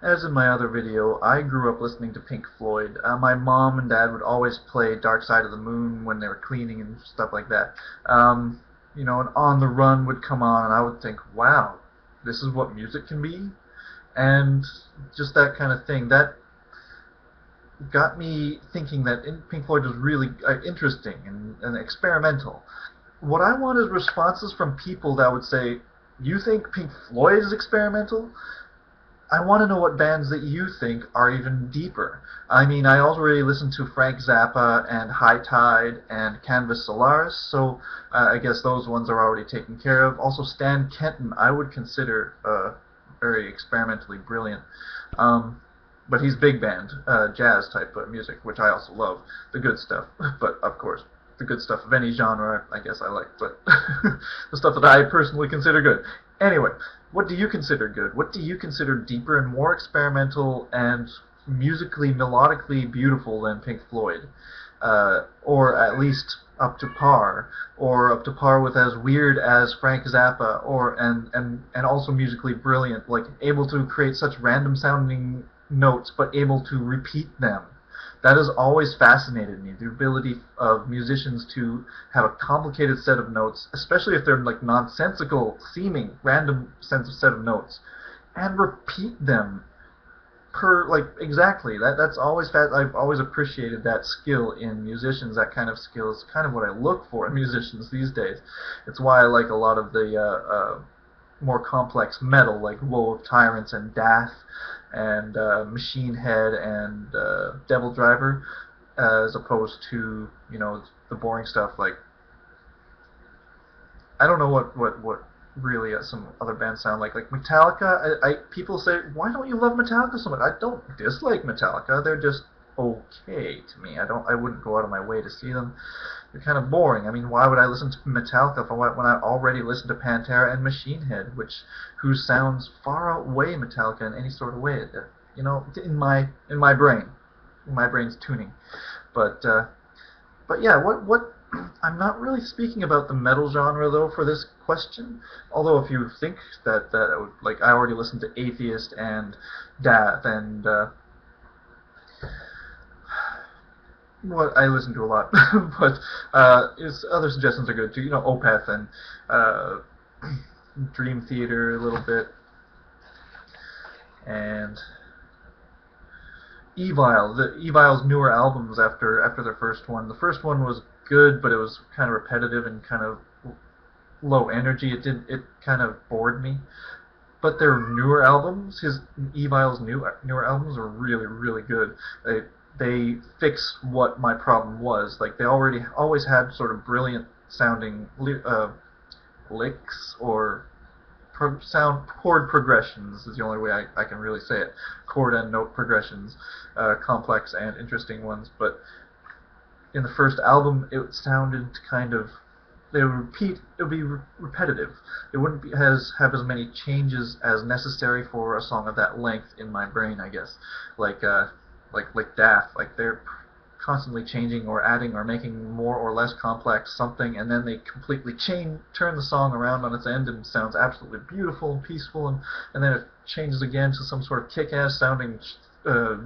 As in my other video, I grew up listening to Pink Floyd. My mom and dad would always play Dark Side of the Moon when they were cleaning and stuff like that. And On the Run would come on, and I would think, wow, this is what music can be? And just that kind of thing. That got me thinking that Pink Floyd was really interesting and experimental. What I want is responses from people that would say, you think Pink Floyd is experimental? I want to know what bands that you think are even deeper. I mean, I already listened to Frank Zappa and High Tide and Canvas Solaris, so I guess those ones are already taken care of. Also, Stan Kenton, I would consider very experimentally brilliant. But he's big band, jazz type of music, which I also love. The good stuff, but of course, the good stuff of any genre, I guess I like, but the stuff that I personally consider good. Anyway, what do you consider good? What do you consider deeper and more experimental and musically, melodically beautiful than Pink Floyd? Or at least up to par, or up to par with as weird as Frank Zappa, or and also musically brilliant, like able to create such random sounding notes but able to repeat them. That has always fascinated me, the ability of musicians to have a complicated set of notes, especially if they're like nonsensical seeming random set of notes, and repeat them per like exactly. That's always I've always appreciated that skill in musicians. That kind of skill is kind of what I look for in musicians these days. It's why I like a lot of the more complex metal like Woe of Tyrants and Death and Machine Head and Devil Driver, as opposed to the boring stuff like I don't know what really some other bands sound like Metallica. People say, why don't you love Metallica so much? I don't dislike Metallica. They're just okay to me. I wouldn't go out of my way to see them. They're kind of boring. I mean, why would I listen to Metallica when I already listen to Pantera and Machine Head, whose sounds far outweigh Metallica in any sort of way? In my brain's tuning. But yeah, what I'm not really speaking about the metal genre though for this question. Although if you think that I would, like, I already listened to Atheist and Death and what I listen to a lot, but other suggestions are good too. Opeth and Dream Theater a little bit, and Evil's newer albums after their first one. The first one was good, but it was kind of repetitive and kind of low energy. It kind of bored me. But their newer albums, Evil's newer albums, are really really good. They fix what my problem was. Like they always had sort of brilliant sounding licks or chord progressions is the only way I can really say it. Chord and note progressions, complex and interesting ones. But in the first album, it sounded kind of they would repeat. It would be repetitive. It wouldn't have as many changes as necessary for a song of that length in my brain, I guess. Like Daft, like they're constantly changing or adding or making more or less complex something, and then they completely turn the song around on its end and sounds absolutely beautiful and peaceful, and then it changes again to some sort of kick-ass sounding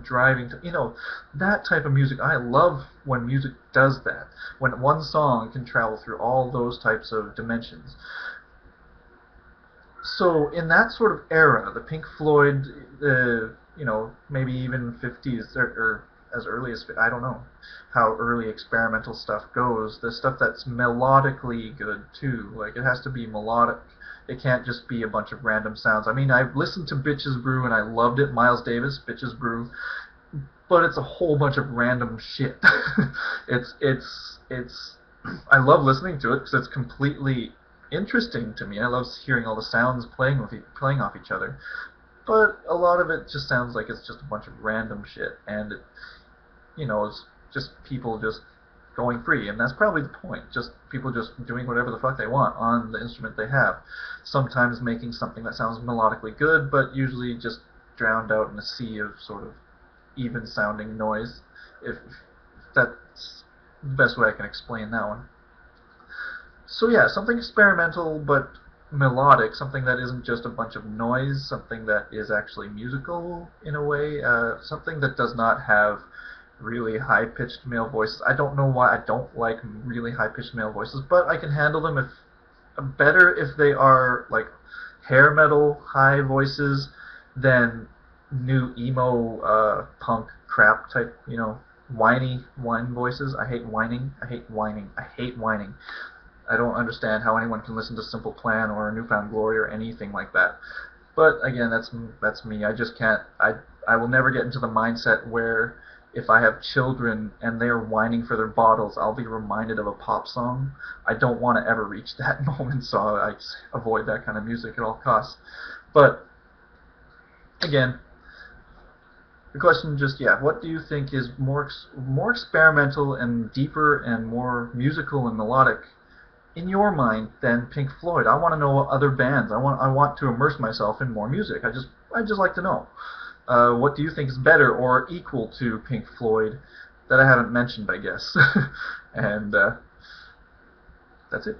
driving to, that type of music. I love when music does that, when one song can travel through all those types of dimensions. So in that sort of era, the Pink Floyd, maybe even 50s or as early as, I don't know how early experimental stuff goes. The stuff that's melodically good too. Like it has to be melodic. It can't just be a bunch of random sounds. I mean, I've listened to Bitches Brew and I loved it. Miles Davis, Bitches Brew, but it's a whole bunch of random shit. it's I love listening to it because it's completely interesting to me. I love hearing all the sounds playing off each other. But a lot of it just sounds like it's just a bunch of random shit, and it's just people just going free, and that's probably the point. Just people just doing whatever the fuck they want on the instrument they have. Sometimes making something that sounds melodically good, but usually just drowned out in a sea of sort of even sounding noise. If that's the best way I can explain that one. So yeah, something experimental, but melodic, something that isn't just a bunch of noise, something that is actually musical in a way, something that does not have really high-pitched male voices. I don't know why I don't like really high-pitched male voices, but I can handle them if better if they are like hair metal high voices than new emo punk crap type, whine voices. I hate whining. I hate whining. I hate whining. I don't understand how anyone can listen to Simple Plan or New Found Glory or anything like that. But again, that's me. I just can't. I will never get into the mindset where if I have children and they're whining for their bottles, I'll be reminded of a pop song. I don't want to ever reach that moment, so I avoid that kind of music at all costs. But again, the question just, what do you think is more experimental and deeper and more musical and melodic in your mind than Pink Floyd? I want to know what other bands. I want to immerse myself in more music. I just like to know. What do you think is better or equal to Pink Floyd that I haven't mentioned, I guess? And that's it.